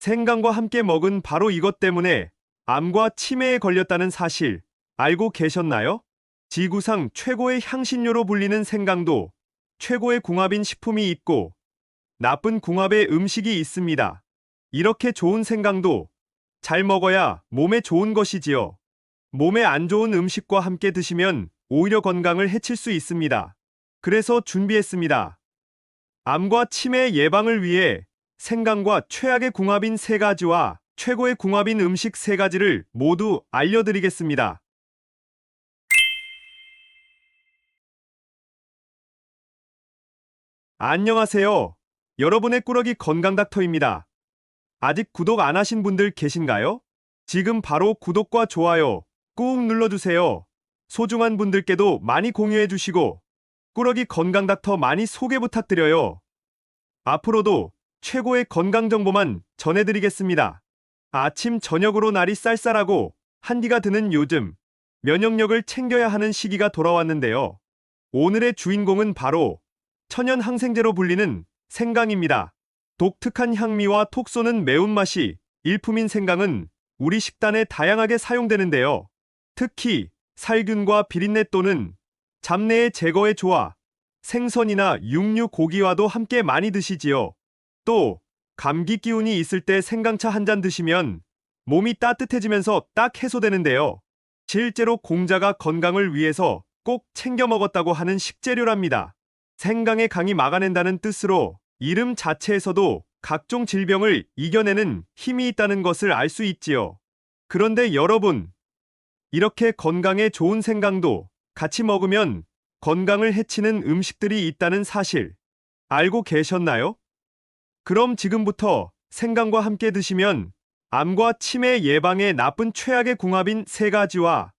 생강과 함께 먹은 바로 이것 때문에 암과 치매에 걸렸다는 사실 알고 계셨나요? 지구상 최고의 향신료로 불리는 생강도 최고의 궁합인 식품이 있고 나쁜 궁합의 음식이 있습니다. 이렇게 좋은 생강도 잘 먹어야 몸에 좋은 것이지요. 몸에 안 좋은 음식과 함께 드시면 오히려 건강을 해칠 수 있습니다. 그래서 준비했습니다. 암과 치매 예방을 위해 생강과 최악의 궁합인 세 가지와 최고의 궁합인 음식 세 가지를 모두 알려드리겠습니다. 안녕하세요. 여러분의 꾸러기 건강닥터입니다. 아직 구독 안 하신 분들 계신가요? 지금 바로 구독과 좋아요 꾹 눌러주세요. 소중한 분들께도 많이 공유해 주시고 꾸러기 건강닥터 많이 소개 부탁드려요. 앞으로도 최고의 건강 정보만 전해드리겠습니다. 아침 저녁으로 날이 쌀쌀하고 한기가 드는 요즘 면역력을 챙겨야 하는 시기가 돌아왔는데요. 오늘의 주인공은 바로 천연 항생제로 불리는 생강입니다. 독특한 향미와 톡 쏘는 매운맛이 일품인 생강은 우리 식단에 다양하게 사용되는데요. 특히 살균과 비린내 또는 잡내의 제거에 좋아 생선이나 육류 고기와도 함께 많이 드시지요. 또 감기 기운이 있을 때 생강차 한 잔 드시면 몸이 따뜻해지면서 딱 해소되는데요. 실제로 공자가 건강을 위해서 꼭 챙겨 먹었다고 하는 식재료랍니다. 생강의 강이 막아낸다는 뜻으로 이름 자체에서도 각종 질병을 이겨내는 힘이 있다는 것을 알 수 있지요. 그런데 여러분, 이렇게 건강에 좋은 생강도 같이 먹으면 건강을 해치는 음식들이 있다는 사실 알고 계셨나요? 그럼 지금부터 생강과 함께 드시면 암과 치매 예방에 나쁜 최악의 궁합인 세 가지와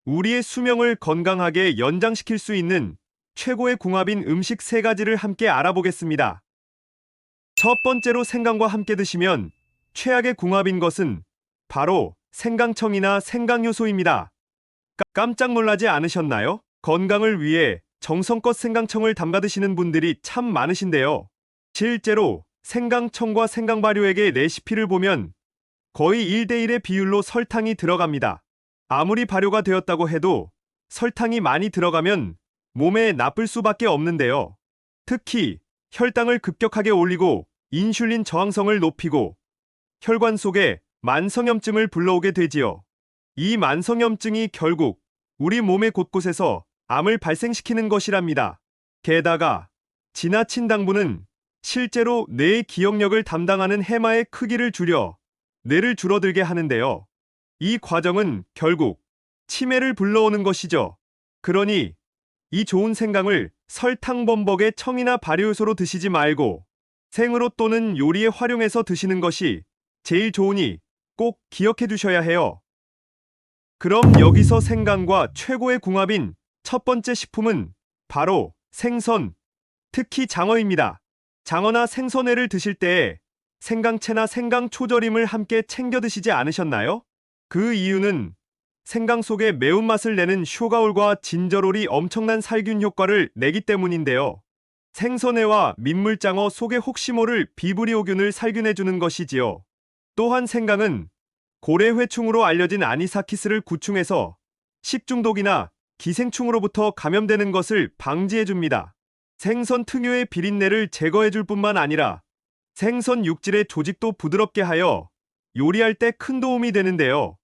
우리의 수명을 건강하게 연장시킬 수 있는 최고의 궁합인 음식 세 가지를 함께 알아보겠습니다. 첫 번째로 생강과 함께 드시면 최악의 궁합인 것은 바로 생강청이나 생강효소입니다. 깜짝 놀라지 않으셨나요? 건강을 위해 정성껏 생강청을 담가 드시는 분들이 참 많으신데요. 실제로 생강청과 생강발효액의 레시피를 보면 거의 1대1의 비율로 설탕이 들어갑니다. 아무리 발효가 되었다고 해도 설탕이 많이 들어가면 몸에 나쁠 수밖에 없는데요. 특히 혈당을 급격하게 올리고 인슐린 저항성을 높이고 혈관 속에 만성염증을 불러오게 되지요. 이 만성염증이 결국 우리 몸의 곳곳에서 암을 발생시키는 것이랍니다. 게다가 지나친 당분은 실제로 뇌의 기억력을 담당하는 해마의 크기를 줄여 뇌를 줄어들게 하는데요. 이 과정은 결국 치매를 불러오는 것이죠. 그러니 이 좋은 생강을 설탕 범벅에 청이나 발효효소로 드시지 말고 생으로 또는 요리에 활용해서 드시는 것이 제일 좋으니 꼭 기억해 두셔야 해요. 그럼 여기서 생강과 최고의 궁합인 첫 번째 식품은 바로 생선, 특히 장어입니다. 장어나 생선회를 드실 때 생강채나 생강초절임을 함께 챙겨 드시지 않으셨나요? 그 이유는 생강 속에 매운맛을 내는 쇼가올과 진저롤이 엄청난 살균 효과를 내기 때문인데요. 생선회와 민물장어 속에 혹시 모를 비브리오균을 살균해주는 것이지요. 또한 생강은 고래회충으로 알려진 아니사키스를 구충해서 식중독이나 기생충으로부터 감염되는 것을 방지해줍니다. 생선 특유의 비린내를 제거해줄 뿐만 아니라 생선 육질의 조직도 부드럽게 하여 요리할 때 큰 도움이 되는데요.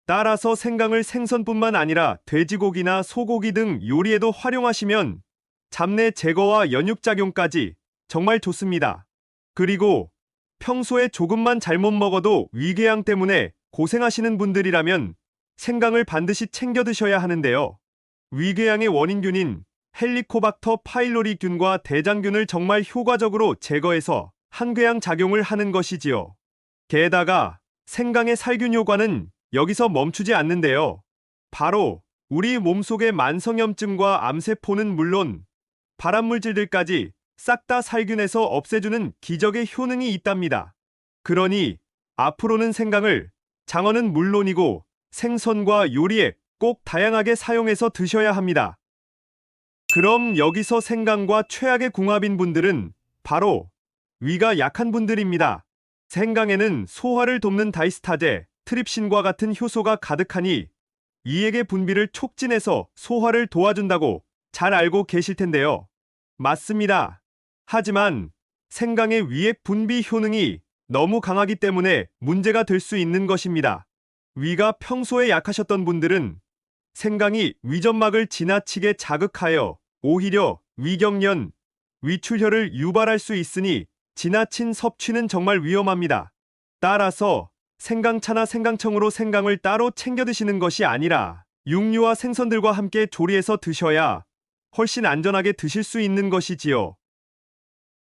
따라서 생강을 생선뿐만 아니라 돼지고기나 소고기 등 요리에도 활용하시면 잡내 제거와 연육작용까지 정말 좋습니다. 그리고 평소에 조금만 잘못 먹어도 위궤양 때문에 고생하시는 분들이라면 생강을 반드시 챙겨 드셔야 하는데요. 위궤양의 원인균인 헬리코박터 파일로리균과 대장균을 정말 효과적으로 제거해서 항궤양 작용을 하는 것이지요. 게다가 생강의 살균 효과는 여기서 멈추지 않는데요. 바로 우리 몸속의 만성염증과 암세포는 물론 발암물질들까지 싹 다 살균해서 없애주는 기적의 효능이 있답니다. 그러니 앞으로는 생강을 장어는 물론이고 생선과 요리에 꼭 다양하게 사용해서 드셔야 합니다. 그럼 여기서 생강과 최악의 궁합인 분들은 바로 위가 약한 분들입니다. 생강에는 소화를 돕는 다이스타제, 트립신과 같은 효소가 가득하니 이액의 분비를 촉진해서 소화를 도와준다고 잘 알고 계실 텐데요. 맞습니다. 하지만 생강의 위액 분비 효능이 너무 강하기 때문에 문제가 될 수 있는 것입니다. 위가 평소에 약하셨던 분들은 생강이 위점막을 지나치게 자극하여 오히려 위경련, 위출혈을 유발할 수 있으니 지나친 섭취는 정말 위험합니다. 따라서 생강차나 생강청으로 생강을 따로 챙겨 드시는 것이 아니라 육류와 생선들과 함께 조리해서 드셔야 훨씬 안전하게 드실 수 있는 것이지요.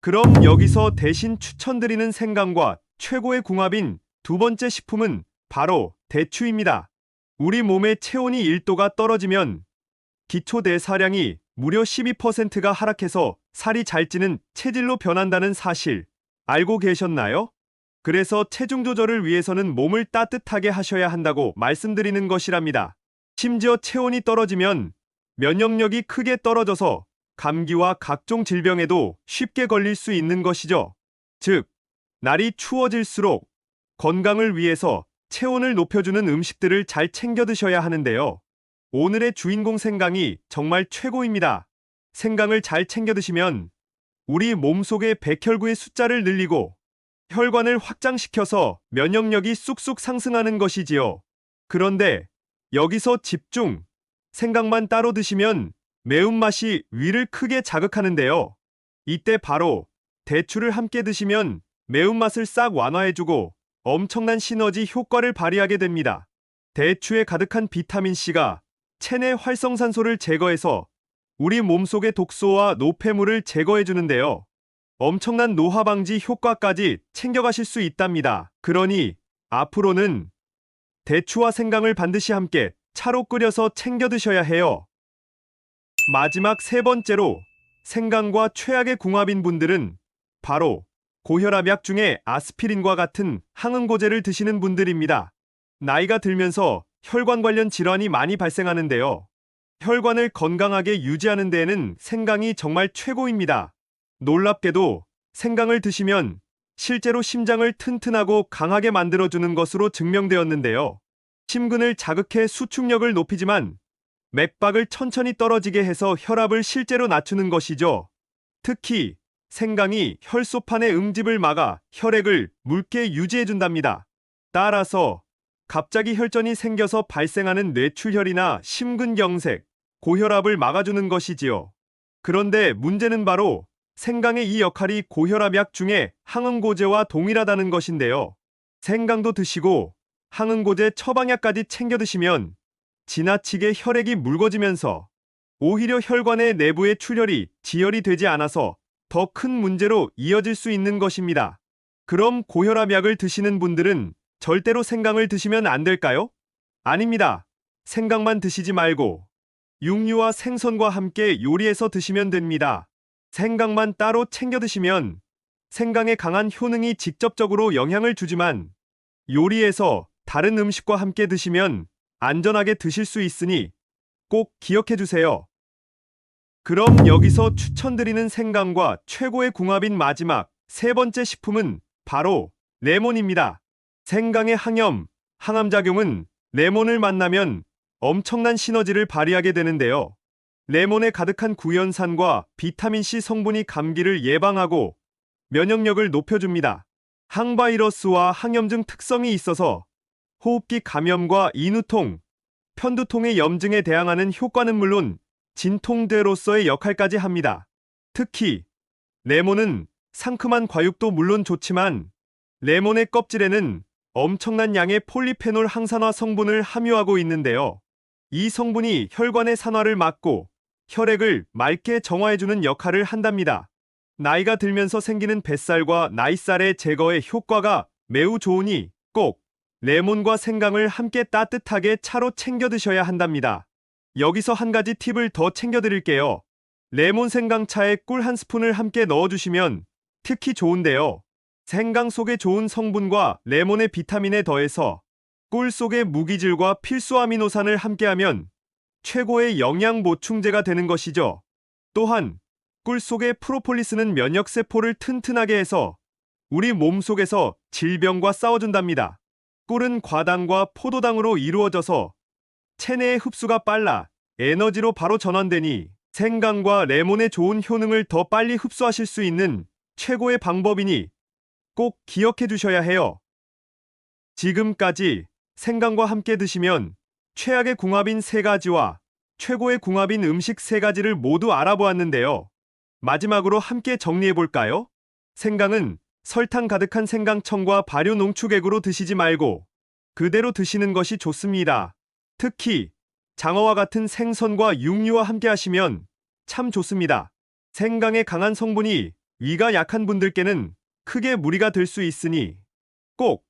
그럼 여기서 대신 추천드리는 생강과 최고의 궁합인 두 번째 식품은 바로 대추입니다. 우리 몸의 체온이 1도가 떨어지면 기초 대사량이 무려 12%가 하락해서 살이 잘 찌는 체질로 변한다는 사실 알고 계셨나요? 그래서 체중 조절을 위해서는 몸을 따뜻하게 하셔야 한다고 말씀드리는 것이랍니다. 심지어 체온이 떨어지면 면역력이 크게 떨어져서 감기와 각종 질병에도 쉽게 걸릴 수 있는 것이죠. 즉, 날이 추워질수록 건강을 위해서 체온을 높여주는 음식들을 잘 챙겨 드셔야 하는데요. 오늘의 주인공 생강이 정말 최고입니다. 생강을 잘 챙겨 드시면 우리 몸속의 백혈구의 숫자를 늘리고 혈관을 확장시켜서 면역력이 쑥쑥 상승하는 것이지요. 그런데 여기서 집중! 생강만 따로 드시면 매운맛이 위를 크게 자극하는데요. 이때 바로 대추를 함께 드시면 매운맛을 싹 완화해주고 엄청난 시너지 효과를 발휘하게 됩니다. 대추에 가득한 비타민C가 체내 활성산소를 제거해서 우리 몸속의 독소와 노폐물을 제거해주는데요. 엄청난 노화 방지 효과까지 챙겨가실 수 있답니다. 그러니 앞으로는 대추와 생강을 반드시 함께 차로 끓여서 챙겨 드셔야 해요. 마지막 세 번째로 생강과 최악의 궁합인 분들은 바로 고혈압약 중에 아스피린과 같은 항응고제를 드시는 분들입니다. 나이가 들면서 혈관 관련 질환이 많이 발생하는데요. 혈관을 건강하게 유지하는 데에는 생강이 정말 최고입니다. 놀랍게도 생강을 드시면 실제로 심장을 튼튼하고 강하게 만들어주는 것으로 증명되었는데요. 심근을 자극해 수축력을 높이지만 맥박을 천천히 떨어지게 해서 혈압을 실제로 낮추는 것이죠. 특히 생강이 혈소판의 응집을 막아 혈액을 묽게 유지해준답니다. 따라서 갑자기 혈전이 생겨서 발생하는 뇌출혈이나 심근경색, 고혈압을 막아주는 것이지요. 그런데 문제는 바로 생강의 이 역할이 고혈압약 중에 항응고제와 동일하다는 것인데요. 생강도 드시고 항응고제 처방약까지 챙겨 드시면 지나치게 혈액이 묽어지면서 오히려 혈관의 내부의 출혈이 지혈이 되지 않아서 더 큰 문제로 이어질 수 있는 것입니다. 그럼 고혈압약을 드시는 분들은 절대로 생강을 드시면 안 될까요? 아닙니다. 생강만 드시지 말고 육류와 생선과 함께 요리해서 드시면 됩니다. 생강만 따로 챙겨 드시면 생강의 강한 효능이 직접적으로 영향을 주지만 요리해서 다른 음식과 함께 드시면 안전하게 드실 수 있으니 꼭 기억해 주세요. 그럼 여기서 추천드리는 생강과 최고의 궁합인 마지막 세 번째 식품은 바로 레몬입니다. 생강의 항염, 항암작용은 레몬을 만나면 엄청난 시너지를 발휘하게 되는데요. 레몬에 가득한 구연산과 비타민C 성분이 감기를 예방하고 면역력을 높여줍니다. 항바이러스와 항염증 특성이 있어서 호흡기 감염과 인후통, 편두통의 염증에 대항하는 효과는 물론 진통제로서의 역할까지 합니다. 특히 레몬은 상큼한 과육도 물론 좋지만 레몬의 껍질에는 엄청난 양의 폴리페놀 항산화 성분을 함유하고 있는데요. 이 성분이 혈관의 산화를 막고 혈액을 맑게 정화해주는 역할을 한답니다. 나이가 들면서 생기는 뱃살과 나이살의 제거에 효과가 매우 좋으니 꼭 레몬과 생강을 함께 따뜻하게 차로 챙겨 드셔야 한답니다. 여기서 한 가지 팁을 더 챙겨 드릴게요. 레몬 생강차에 꿀 한 스푼을 함께 넣어주시면 특히 좋은데요. 생강 속의 좋은 성분과 레몬의 비타민에 더해서 꿀 속의 무기질과 필수 아미노산을 함께하면 최고의 영양 보충제가 되는 것이죠. 또한 꿀 속의 프로폴리스는 면역세포를 튼튼하게 해서 우리 몸속에서 질병과 싸워준답니다. 꿀은 과당과 포도당으로 이루어져서 체내의 흡수가 빨라 에너지로 바로 전환되니 생강과 레몬의 좋은 효능을 더 빨리 흡수하실 수 있는 최고의 방법이니 꼭 기억해 주셔야 해요. 지금까지 생강과 함께 드시면 최악의 궁합인 세 가지와 최고의 궁합인 음식 세 가지를 모두 알아보았는데요. 마지막으로 함께 정리해 볼까요? 생강은 설탕 가득한 생강청과 발효 농축액으로 드시지 말고 그대로 드시는 것이 좋습니다. 특히 장어와 같은 생선과 육류와 함께 하시면 참 좋습니다. 생강의 강한 성분이 위가 약한 분들께는 크게 무리가 될 수 있으니 꼭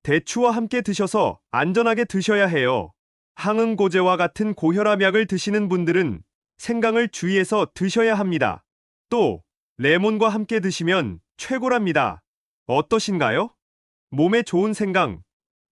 대추와 함께 드셔서 안전하게 드셔야 해요. 항응고제와 같은 고혈압약을 드시는 분들은 생강을 주의해서 드셔야 합니다. 또 레몬과 함께 드시면 최고랍니다. 어떠신가요? 몸에 좋은 생강,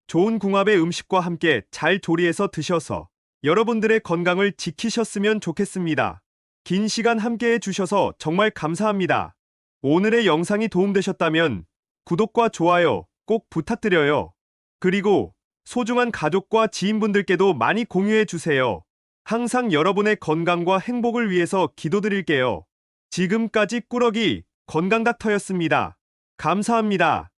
좋은 궁합의 음식과 함께 잘 조리해서 드셔서 여러분들의 건강을 지키셨으면 좋겠습니다. 긴 시간 함께 해주셔서 정말 감사합니다. 오늘의 영상이 도움되셨다면 구독과 좋아요 꼭 부탁드려요. 그리고 소중한 가족과 지인분들께도 많이 공유해주세요. 항상 여러분의 건강과 행복을 위해서 기도드릴게요. 지금까지 꾸러기 건강닥터였습니다. 감사합니다.